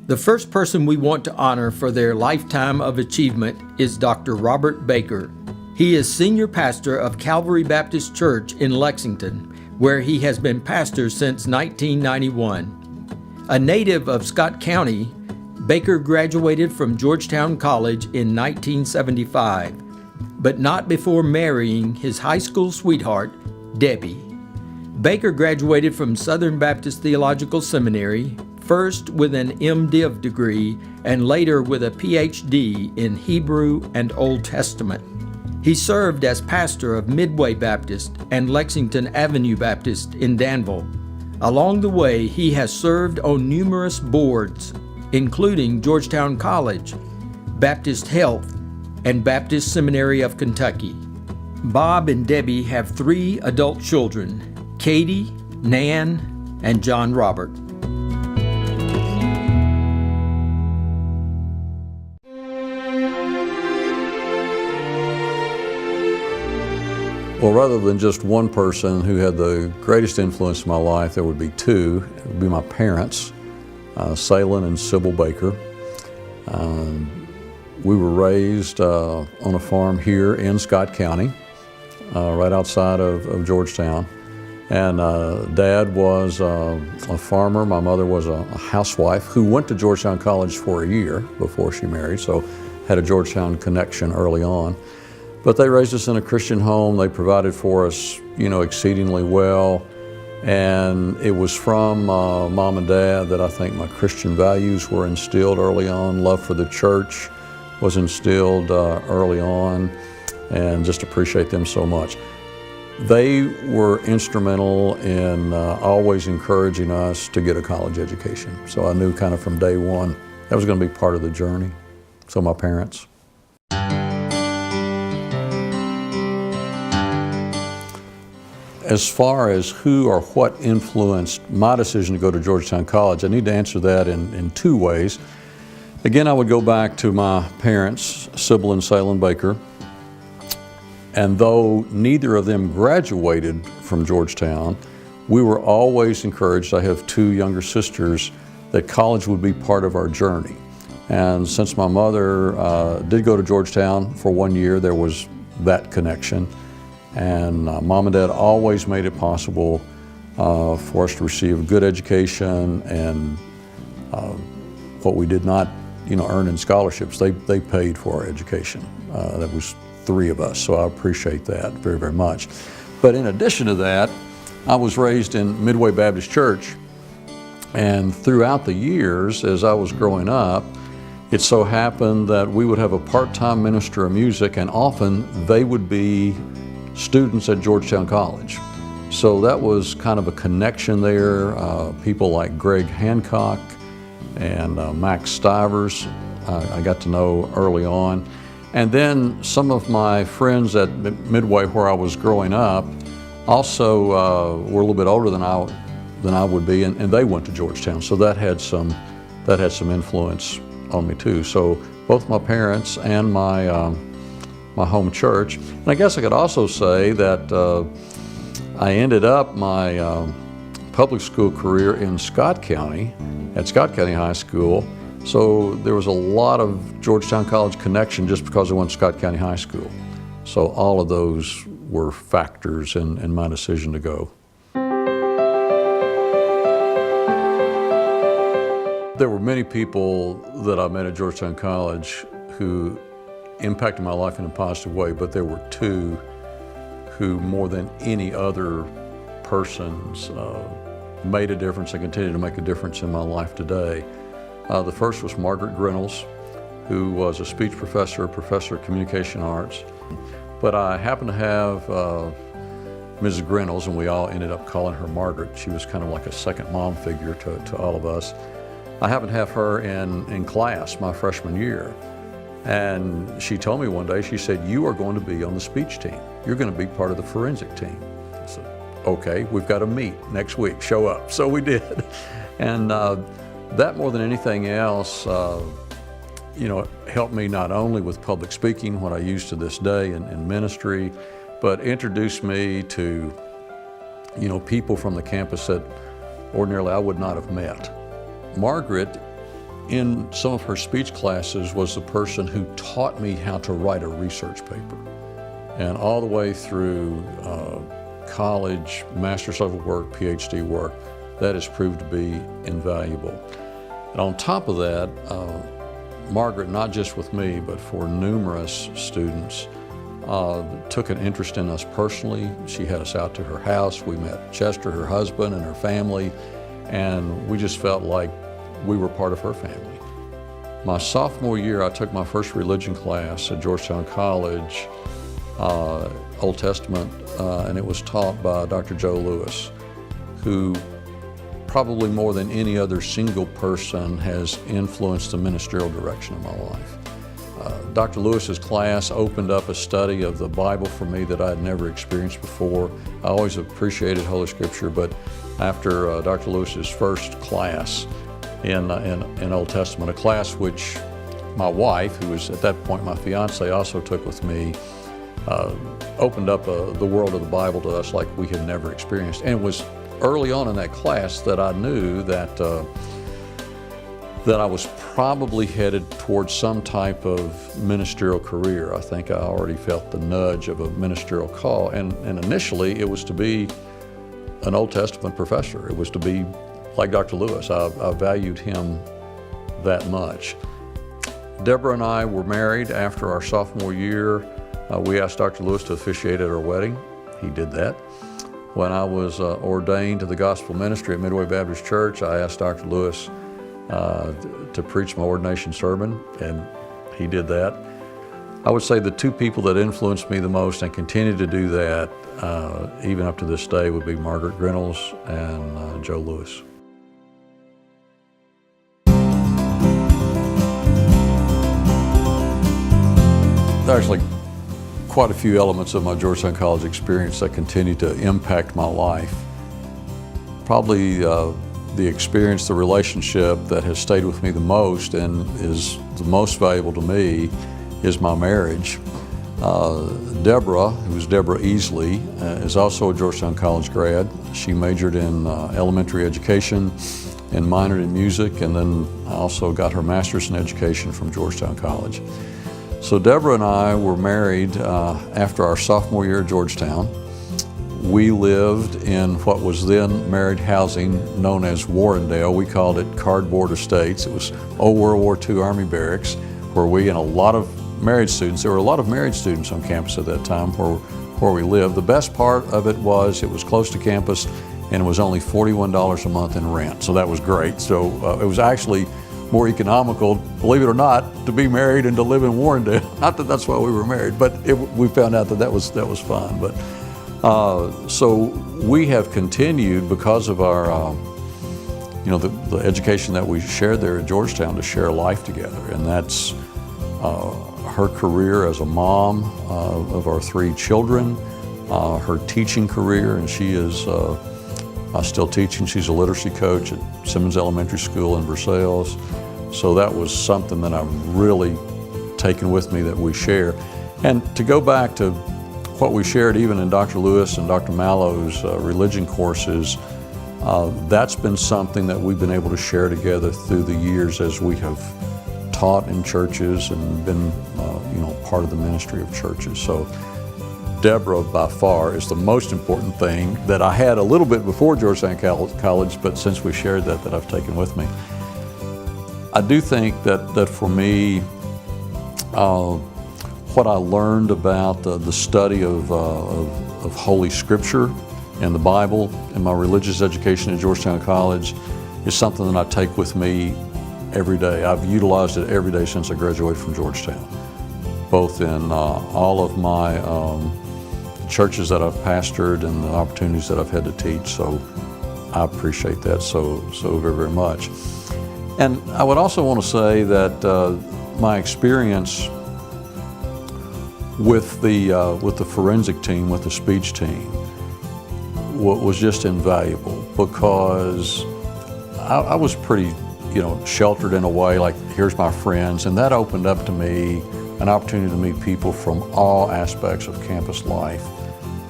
The first person we want to honor for their lifetime of achievement is Dr. Robert Baker. He is senior pastor of Calvary Baptist Church in Lexington, where he has been pastor since 1991. A native of Scott County, Baker graduated from Georgetown College in 1975, but not before marrying his high school sweetheart, Debbie. Baker graduated from Southern Baptist Theological Seminary, first with an MDiv degree and later with a PhD in Hebrew and Old Testament. He served as pastor of Midway Baptist and Lexington Avenue Baptist in Danville. Along the way, he has served on numerous boards, including Georgetown College, Baptist Health, and Baptist Seminary of Kentucky. Bob and Debbie have 3 adult children, Katie, Nan, and John Robert. Well, rather than just one person who had the greatest influence in my life, there would be 2. It would be my parents, Salin and Sybil Baker. We were raised on a farm here in Scott County, right outside of Georgetown. And Dad was a farmer. My mother was a housewife who went to Georgetown College for a year before she married, so had a Georgetown connection early on. But they raised us in a Christian home. They provided for us, exceedingly well. And it was from Mom and Dad that I think my Christian values were instilled early on. Love for the church was instilled early on, and just appreciate them so much. They were instrumental in always encouraging us to get a college education. So I knew kind of from day one that was going to be part of the journey. So my parents. As far as who or what influenced my decision to go to Georgetown College, I need to answer that in 2 ways. Again, I would go back to my parents, Sybil and Salin Baker. And though neither of them graduated from Georgetown, we were always encouraged, I have 2 younger sisters, that college would be part of our journey. And since my mother did go to Georgetown for 1 year, there was that connection. And Mom and Dad always made it possible for us to receive a good education, and what we did not, earn in scholarships, they paid for our education. That was 3 of us, so I appreciate that very, very much. But in addition to that, I was raised in Midway Baptist Church, and throughout the years as I was growing up, it so happened that we would have a part-time minister of music, and often they would be students at Georgetown College. So that was kind of a connection there. People like Greg Hancock and Max Stivers, I got to know early on. And then some of my friends at Midway, where I was growing up, also were a little bit older than I would be, and they went to Georgetown. So that had some influence on me too. So both my parents and my home church. And I guess I could also say that I ended up my public school career in Scott County, at Scott County High School. So there was a lot of Georgetown College connection just because I went to Scott County High School. So all of those were factors in my decision to go. There were many people that I met at Georgetown College who impacted my life in a positive way, but there were 2 who, more than any other persons, made a difference and continue to make a difference in my life today. The first was Margaret Grinnells, who was a speech professor of communication arts. But I happened to have Mrs. Grinnells, and we all ended up calling her Margaret. She was kind of like a second mom figure to all of us. I happened to have her in class my freshman year. And she told me one day, she said, "You are going to be on the speech team. You're going to be part of the forensic team." I said, "Okay, we've got to meet next week, show up." So we did. And that, more than anything else, helped me not only with public speaking, what I use to this day in ministry, but introduced me to, people from the campus that ordinarily I would not have met. Margaret in some of her speech classes was the person who taught me how to write a research paper. And all the way through college, master's level work, PhD work, that has proved to be invaluable. And on top of that, Margaret, not just with me, but for numerous students, took an interest in us personally. She had us out to her house. We met Chester, her husband, and her family, and we just felt like we were part of her family. My sophomore year, I took my first religion class at Georgetown College, Old Testament, and it was taught by Dr. Joe Lewis, who probably more than any other single person has influenced the ministerial direction of my life. Dr. Lewis's class opened up a study of the Bible for me that I had never experienced before. I always appreciated Holy Scripture, but after Dr. Lewis's first class in Old Testament, a class which my wife, who was at that point my fiance, also took with me, opened up the world of the Bible to us like we had never experienced. And it was early on in that class that I knew that I was probably headed towards some type of ministerial career. I think I already felt the nudge of a ministerial call, and initially it was to be an Old Testament professor. It was to be like Dr. Lewis. I valued him that much. Deborah and I were married after our sophomore year. We asked Dr. Lewis to officiate at our wedding. He did that. When I was ordained to the gospel ministry at Midway Baptist Church, I asked Dr. Lewis to preach my ordination sermon, and he did that. I would say the two people that influenced me the most and continue to do that, even up to this day, would be Margaret Grinnells and Joe Lewis. There's actually quite a few elements of my Georgetown College experience that continue to impact my life. Probably the experience, the relationship that has stayed with me the most and is the most valuable to me is my marriage. Deborah, who's Deborah Easley, is also a Georgetown College grad. She majored in elementary education and minored in music, and then also got her master's in education from Georgetown College. So Deborah and I were married after our sophomore year at Georgetown. We lived in what was then married housing known as Warrendale. We called it Cardboard Estates. It was old World War II Army barracks, where we and a lot of married students, there were a lot of married students on campus at that time where we lived. The best part of it was close to campus, and it was only $41 a month in rent, so that was great. So it was actually more economical, believe it or not, to be married and to live in Warrendale. Not that that's why we were married, but we found out that was fun. But so we have continued, because of our the education that we shared there at Georgetown, to share life together, and that's her career as a mom of our three children, her teaching career, and she is still teaching. She's a literacy coach at Simmons Elementary School in Versailles. So that was something that I've really taken with me that we share. And to go back to what we shared even in Dr. Lewis and Dr. Mallow's religion courses, that's been something that we've been able to share together through the years as we have taught in churches and been part of the ministry of churches. So Deborah, by far, is the most important thing that I had a little bit before Georgetown College, but since we shared that I've taken with me. I do think that for me, what I learned about the study of Holy Scripture and the Bible in my religious education at Georgetown College is something that I take with me every day. I've utilized it every day since I graduated from Georgetown, both in all of my churches that I've pastored and the opportunities that I've had to teach. So I appreciate that so very, very much. And I would also want to say that my experience with the forensic team, with the speech team, was just invaluable, because I was pretty, sheltered in a way, like, here's my friends, and that opened up to me an opportunity to meet people from all aspects of campus life.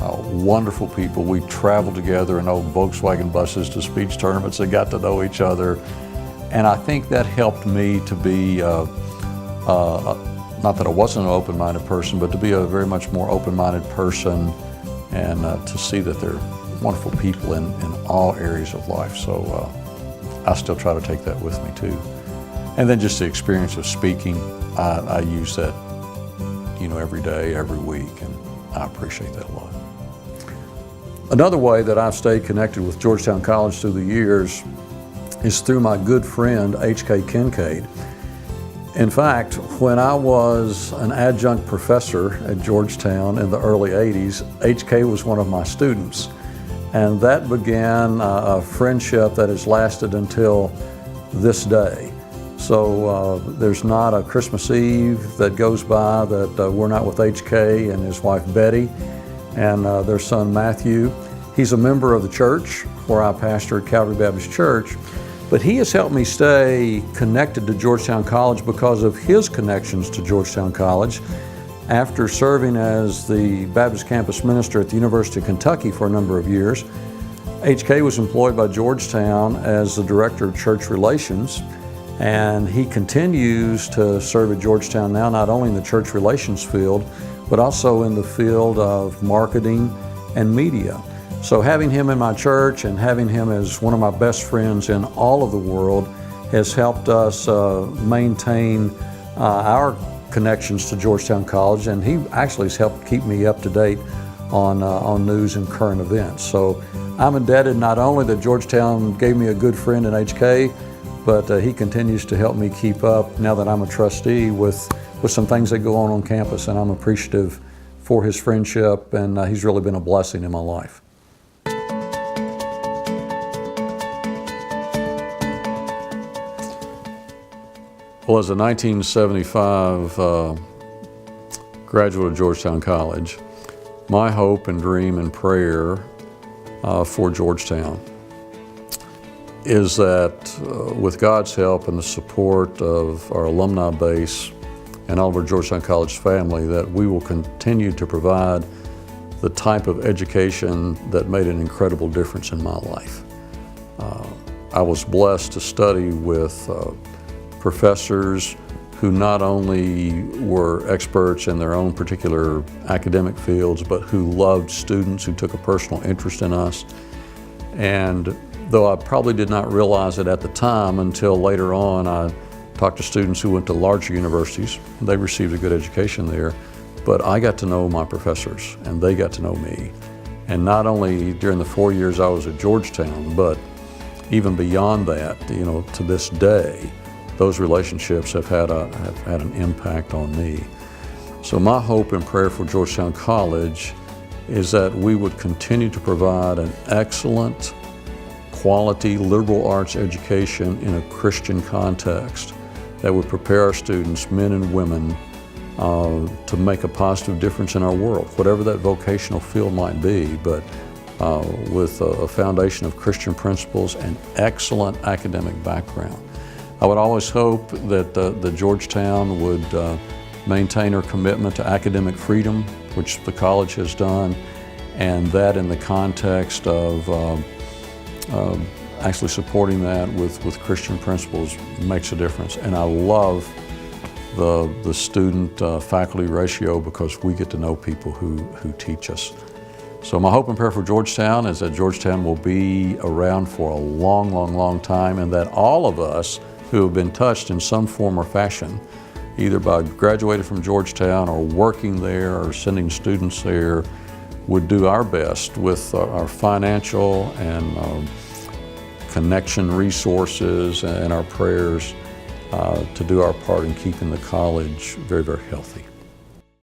Wonderful people. We traveled together in old Volkswagen buses to speech tournaments and got to know each other. And I think that helped me to be, not that I wasn't an open-minded person, but to be a very much more open-minded person, and to see that there are wonderful people in all areas of life. So I still try to take that with me too. And then just the experience of speaking, I use that, every day, every week, and I appreciate that a lot. Another way that I've stayed connected with Georgetown College through the years is through my good friend, H.K. Kincaid. In fact, when I was an adjunct professor at Georgetown in the early 80s, H.K. was one of my students. And that began a friendship that has lasted until this day. So there's not a Christmas Eve that goes by that we're not with H.K. and his wife Betty and their son Matthew. He's a member of the church where I pastor at Calvary Baptist Church, but he has helped me stay connected to Georgetown College because of his connections to Georgetown College. After serving as the Baptist campus minister at the University of Kentucky for a number of years, H.K. was employed by Georgetown as the director of church relations, and he continues to serve at Georgetown now, not only in the church relations field, but also in the field of marketing and media. So having him in my church and having him as one of my best friends in all of the world has helped us maintain our connections to Georgetown College, and he actually has helped keep me up to date on news and current events. So I'm indebted not only that Georgetown gave me a good friend in HK, but he continues to help me keep up now that I'm a trustee with some things that go on campus, and I'm appreciative for his friendship, and he's really been a blessing in my life. Well, as a 1975 graduate of Georgetown College, my hope and dream and prayer for Georgetown is that with God's help and the support of our alumni base and all of our Georgetown College family, that we will continue to provide the type of education that made an incredible difference in my life. I was blessed to study with professors who not only were experts in their own particular academic fields, but who loved students, who took a personal interest in us. And though I probably did not realize it at the time until later on, I talked to students who went to larger universities. They received a good education there, but I got to know my professors and they got to know me. And not only during the 4 years I was at Georgetown, but even beyond that, to this day, those relationships have had an impact on me. So my hope and prayer for Georgetown College is that we would continue to provide an excellent, quality liberal arts education in a Christian context that would prepare our students, men and women, to make a positive difference in our world, whatever that vocational field might be, but with a foundation of Christian principles and excellent academic background. I would always hope that the Georgetown would maintain her commitment to academic freedom, which the college has done, and that in the context of actually supporting that with Christian principles makes a difference. And I love the student-faculty ratio because we get to know people who teach us. So my hope and prayer for Georgetown is that Georgetown will be around for a long, long, long time, and that all of us who have been touched in some form or fashion, either by graduating from Georgetown or working there or sending students there, would do our best with our financial and connection resources and our prayers to do our part in keeping the college very, very healthy.